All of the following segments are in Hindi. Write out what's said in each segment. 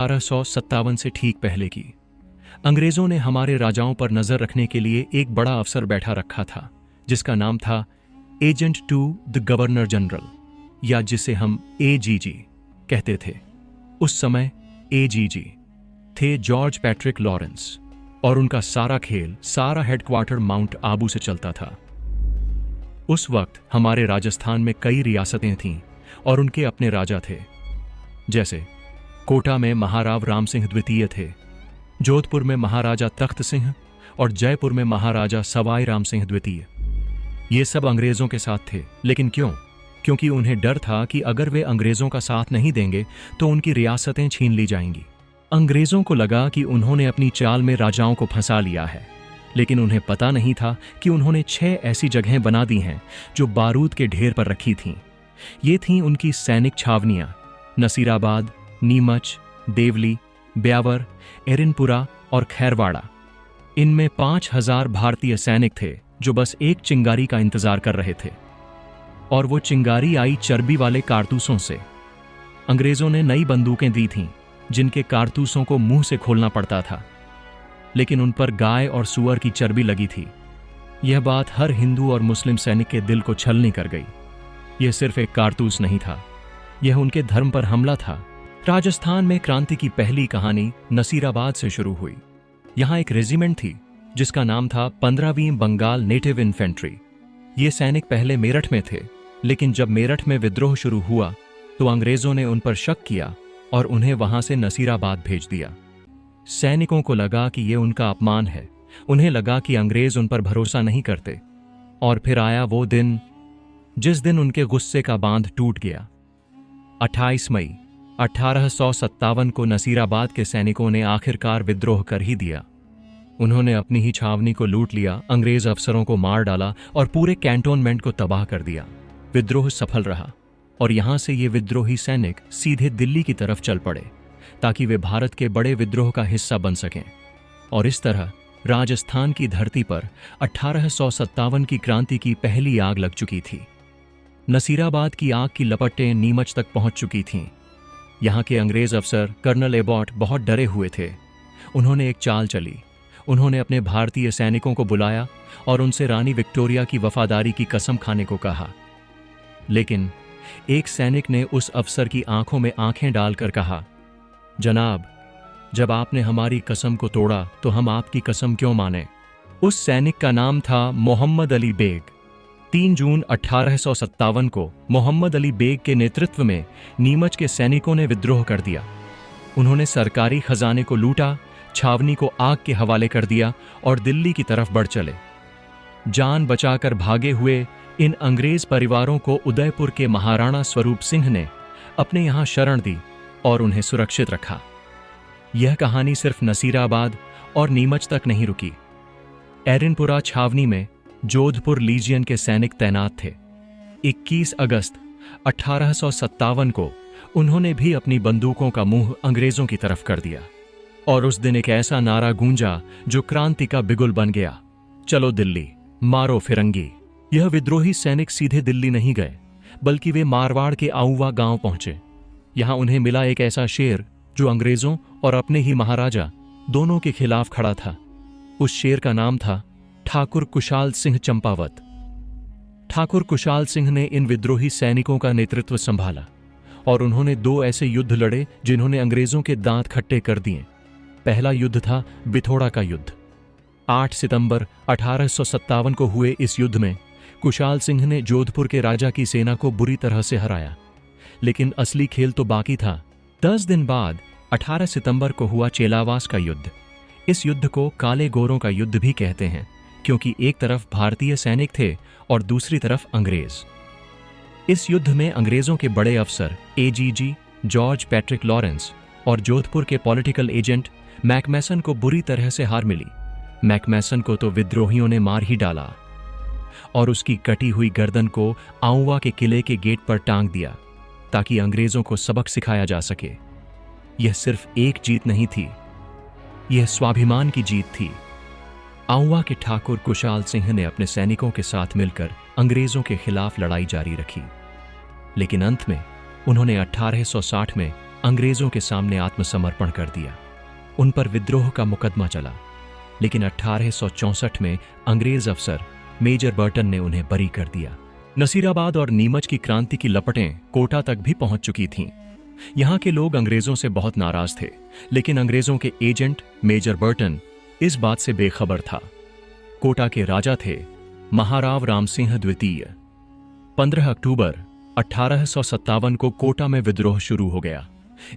1857 से ठीक पहले की। अंग्रेजों ने हमारे राजाओं पर नजर रखने के लिए एक बड़ा अफसर बैठा रखा था, जिसका नाम था agent to the governor general, या जिसे हम एजीजी कहते थे। उस समय एजीजी थे जॉर्ज पैट्रिक लॉरेंस, और उनका सारा खेल, सारा हेडक्वार्टर माउंट आबू से चलता था। उस वक्त हमारे राजस्थान में कई रियासतें थीं और उनके अपने राजा थे। जैसे कोटा में महाराव राम सिंह द्वितीय थे, जोधपुर में महाराजा तख्त सिंह और जयपुर में महाराजा सवाई राम सिंह द्वितीय। ये सब अंग्रेजों के साथ थे, लेकिन क्यों? क्योंकि उन्हें डर था कि अगर वे अंग्रेजों का साथ नहीं देंगे तो उनकी रियासतें छीन ली जाएंगी। अंग्रेजों को लगा कि उन्होंने अपनी चाल में राजाओं को फंसा लिया है, लेकिन उन्हें पता नहीं था कि उन्होंने 6 ऐसी जगहें बना दी हैं जो बारूद के ढेर पर रखी थीं। ये थीं उनकी सैनिक छावनियां: नसीराबाद, नीमच, देवली, ब्यावर, एरिनपुरा और खैरवाड़ा। इनमें 5000 भारतीय सैनिक थे जो बस एक चिंगारी का इंतजार कर रहे थे, और वो चिंगारी आई चर्बी वाले कारतूसों से। अंग्रेजों ने नई बंदूकें दी थीं जिनके कारतूसों को मुंह से खोलना पड़ता था, लेकिन उन पर गाय और सूअर की चर्बी लगी थी। यह बात हर हिंदू और मुस्लिम सैनिक के दिल को छलनी कर गई। यह सिर्फ एक कारतूस नहीं था, यह उनके धर्म पर हमला था। राजस्थान में क्रांति की पहली कहानी नसीराबाद से शुरू हुई। यहां एक रेजिमेंट थी जिसका नाम था 15वीं बंगाल नेटिव इन्फेंट्री। ये सैनिक पहले मेरठ में थे, लेकिन जब मेरठ में विद्रोह शुरू हुआ तो अंग्रेजों ने उन पर शक किया और उन्हें वहां से नसीराबाद भेज दिया। सैनिकों को लगा कि ये उनका अपमान है, उन्हें लगा कि अंग्रेज उन पर भरोसा नहीं करते। और फिर आया वो दिन जिस दिन उनके गुस्से का बांध टूट गया। 28 मई 1857 को नसीराबाद के सैनिकों ने आखिरकार विद्रोह कर ही दिया। उन्होंने अपनी ही छावनी को लूट लिया, अंग्रेज अफसरों को मार डाला और पूरे कैंटोनमेंट को तबाह कर दिया। विद्रोह सफल रहा और यहां से ये विद्रोही सैनिक सीधे दिल्ली की तरफ चल पड़े ताकि वे भारत के बड़े विद्रोह का हिस्सा बन सकें। और इस तरह राजस्थान की धरती पर 1857 की क्रांति की पहली आग लग चुकी थी। नसीराबाद की आग की लपटें नीमच तक पहुंच चुकी थीं। यहां के अंग्रेज अफसर कर्नल एबॉट बहुत डरे हुए थे। उन्होंने एक चाल चली। उन्होंने अपने भारतीय सैनिकों को बुलाया और उनसे रानी विक्टोरिया की वफादारी की कसम खाने को कहा। लेकिन एक सैनिक ने उस अफसर की आंखों में आंखें डालकर कहा, जनाब, जब आपने हमारी कसम को तोड़ा तो हम आपकी कसम क्यों माने? उस सैनिक का नाम था मोहम्मद अली बेग। 3 जून 1857 को मोहम्मद अली बेग के नेतृत्व में नीमच के सैनिकों ने विद्रोह कर दिया। उन्होंने सरकारी खजाने को लूटा, छावनी को आग के हवाले कर दिया और दिल्ली की तरफ बढ़ चले। जान बचाकर भागे हुए इन अंग्रेज परिवारों को उदयपुर के महाराणा स्वरूप सिंह ने अपने यहां शरण दी और उन्हें सुरक्षित रखा। यह कहानी सिर्फ नसीराबाद और नीमच तक नहीं रुकी। एरिनपुरा छावनी में जोधपुर लीजियन के सैनिक तैनात थे। 21 अगस्त 1857 को उन्होंने भी अपनी बंदूकों का मुंह अंग्रेजों की तरफ कर दिया और उस दिन एक ऐसा नारा गूंजा जो क्रांति का बिगुल बन गया, चलो दिल्ली, मारो फिरंगी। यह विद्रोही सैनिक सीधे दिल्ली नहीं गए, बल्कि वे मारवाड़ के आऊवा गांव पहुंचे। यहां उन्हें मिला एक ऐसा शेर जो अंग्रेजों और अपने ही महाराजा दोनों के खिलाफ खड़ा था। उस शेर का नाम था ठाकुर कुशाल सिंह चंपावत। ठाकुर कुशाल सिंह ने इन विद्रोही सैनिकों का नेतृत्व संभाला और उन्होंने 2 ऐसे युद्ध लड़े जिन्होंने अंग्रेजों के दांत खट्टे कर दिए। पहला युद्ध था बिथोड़ा का युद्ध। 8 सितंबर 1857 को हुए इस युद्ध में कुशाल सिंह ने जोधपुर के राजा की सेना को बुरी तरह से हराया, लेकिन असली खेल तो बाकी था। 10 दिन बाद 18 सितंबर को हुआ चेलावास का युद्ध। इस युद्ध को काले गोरों का युद्ध भी कहते हैं, क्योंकि एक तरफ भारतीय सैनिक थे और दूसरी तरफ अंग्रेज। इस युद्ध में अंग्रेजों के बड़े अफसर एजीजी जॉर्ज पैट्रिक लॉरेंस और जोधपुर के पॉलिटिकल एजेंट मैकमेसन को बुरी तरह से हार मिली। मैकमेसन को तो विद्रोहियों ने मार ही डाला और उसकी कटी हुई गर्दन को आऊवा के किले के गेट पर टांग दिया ताकि अंग्रेजों को सबक सिखाया जा सके। यह सिर्फ एक जीत नहीं थी, यह स्वाभिमान की जीत थी। आऊवा के ठाकुर कुशाल सिंह ने अपने सैनिकों के साथ मिलकर अंग्रेजों के खिलाफ लड़ाई जारी रखी, लेकिन अंत में उन्होंने 1860 में अंग्रेजों के सामने आत्मसमर्पण कर दिया। उन पर विद्रोह का मुकदमा चला, लेकिन 1864 में अंग्रेज अफसर मेजर बर्टन ने उन्हें बरी कर दिया। नसीराबाद और नीमच की क्रांति की लपटें कोटा तक भी पहुंच चुकी थीं। यहां के लोग अंग्रेजों से बहुत नाराज थे, लेकिन अंग्रेजों के एजेंट मेजर बर्टन इस बात से बेखबर था। कोटा के राजा थे महाराव रामसिंह द्वितीय। 15 अक्टूबर 1857 को कोटा में विद्रोह शुरू हो गया।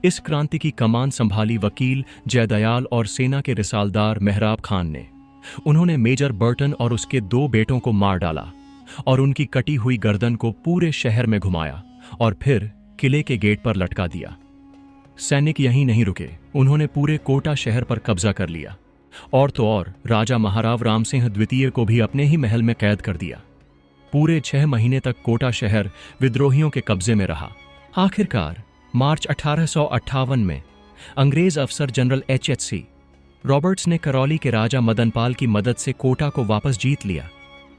इस क्रांति की कमान संभाली वकील जयदयाल और सेना के रिसालदार मेहराब खान ने। उन्होंने मेजर बर्टन और उसके 2 बेटों को मार डाला और उनकी कटी हुई गर्दन को पूरे शहर में घुमाया और फिर किले के गेट पर लटका दिया। सैनिक यहीं नहीं रुके, उन्होंने पूरे कोटा शहर पर कब्जा कर लिया। और तो और राजा महाराव रामसिंह द्वितीय को भी अपने ही महल में कैद कर दिया। पूरे 6 महीने तक कोटा शहर विद्रोहियों के कब्जे में रहा। आखिरकार मार्च 1858 में अंग्रेज अफसर जनरल HHC रॉबर्ट्स ने करौली के राजा मदनपाल की मदद से कोटा को वापस जीत लिया।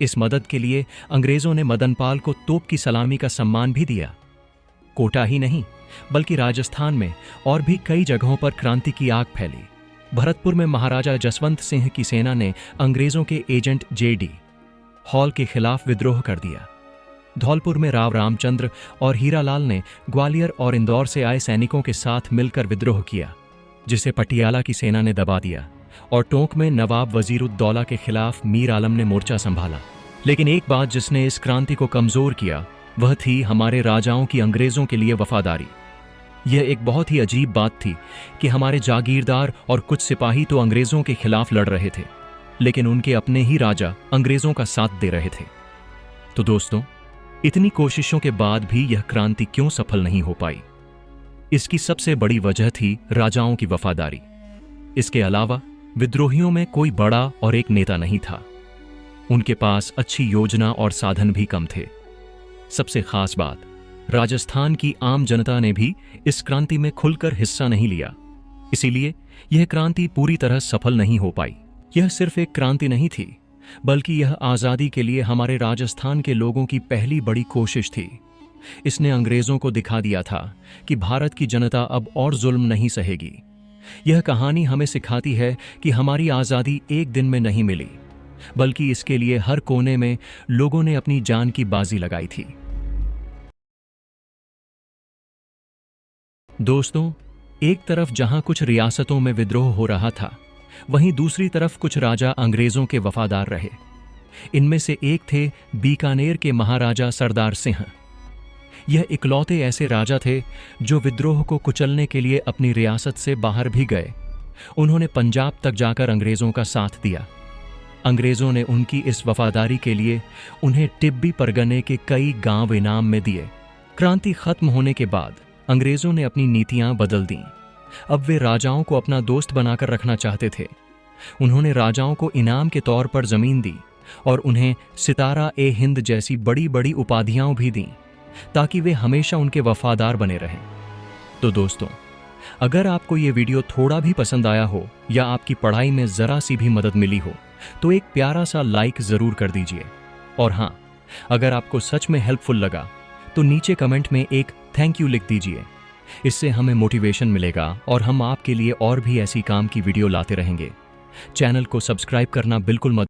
इस मदद के लिए अंग्रेजों ने मदनपाल को तोप की सलामी का सम्मान भी दिया। कोटा ही नहीं, बल्कि राजस्थान में और भी कई जगहों पर क्रांति की आग फैली। भरतपुर में महाराजा जसवंत सिंह की सेना ने अंग्रेजों के एजेंट JD हॉल के खिलाफ विद्रोह कर दिया। धौलपुर में राव रामचंद्र और हीरालाल ने ग्वालियर और इंदौर से आए सैनिकों के साथ मिलकर विद्रोह किया, जिसे पटियाला की सेना ने दबा दिया। और टोंक में नवाब वजीरुद्दौला के खिलाफ मीर आलम ने मोर्चा संभाला। लेकिन एक बात जिसने इस क्रांति को कमजोर किया, वह थी हमारे राजाओं की अंग्रेजों के लिए वफादारी। यह एक बहुत ही अजीब बात थी कि हमारे जागीरदार और कुछ सिपाही तो अंग्रेजों के खिलाफ लड़ रहे थे, लेकिन उनके अपने ही राजा अंग्रेजों का साथ दे रहे थे। तो दोस्तों, इतनी कोशिशों के बाद भी यह क्रांति क्यों सफल नहीं हो पाई? इसकी सबसे बड़ी वजह थी राजाओं की वफादारी। इसके अलावा विद्रोहियों में कोई बड़ा और एक नेता नहीं था। उनके पास अच्छी योजना और साधन भी कम थे। सबसे खास बात, राजस्थान की आम जनता ने भी इस क्रांति में खुलकर हिस्सा नहीं लिया। इसीलिए यह क्रांति पूरी तरह सफल नहीं हो पाई। यह सिर्फ एक क्रांति नहीं थी, बल्कि यह आजादी के लिए हमारे राजस्थान के लोगों की पहली बड़ी कोशिश थी। इसने अंग्रेजों को दिखा दिया था कि भारत की जनता अब और जुल्म नहीं सहेगी। यह कहानी हमें सिखाती है कि हमारी आजादी एक दिन में नहीं मिली, बल्कि इसके लिए हर कोने में लोगों ने अपनी जान की बाजी लगाई थी। दोस्तों, एक तरफ जहां कुछ रियासतों में विद्रोह हो रहा था, वहीं दूसरी तरफ कुछ राजा अंग्रेजों के वफादार रहे। इनमें से एक थे बीकानेर के महाराजा सरदार सिंह। यह इकलौते ऐसे राजा थे जो विद्रोह को कुचलने के लिए अपनी रियासत से बाहर भी गए। उन्होंने पंजाब तक जाकर अंग्रेजों का साथ दिया। अंग्रेजों ने उनकी इस वफादारी के लिए उन्हें टिब्बी परगने के कई गांव इनाम में दिए। क्रांति खत्म होने के बाद अंग्रेजों ने अपनी नीतियां बदल दीं। अब वे राजाओं को अपना दोस्त बनाकर रखना चाहते थे। उन्होंने राजाओं को इनाम के तौर पर जमीन दी और उन्हें सितारा-ए-हिंद जैसी बड़ी बड़ी उपाधियां भी दीं, ताकि वे हमेशा उनके वफादार बने रहें। तो दोस्तों, अगर आपको ये वीडियो थोड़ा भी पसंद आया हो या आपकी पढ़ाई में जरा सी भी मदद मिली हो, तो एक प्यारा सा लाइक जरूर कर दीजिए। और हाँ, अगर आपको सच में हेल्पफुल लगा तो नीचे कमेंट में एक थैंक यू लिख दीजिए। इससे हमें मोटिवेशन मिलेगा और हम आपके लिए और भी ऐसी काम की वीडियो लाते रहेंगे। चैनल को सब्सक्राइब करना बिल्कुल मत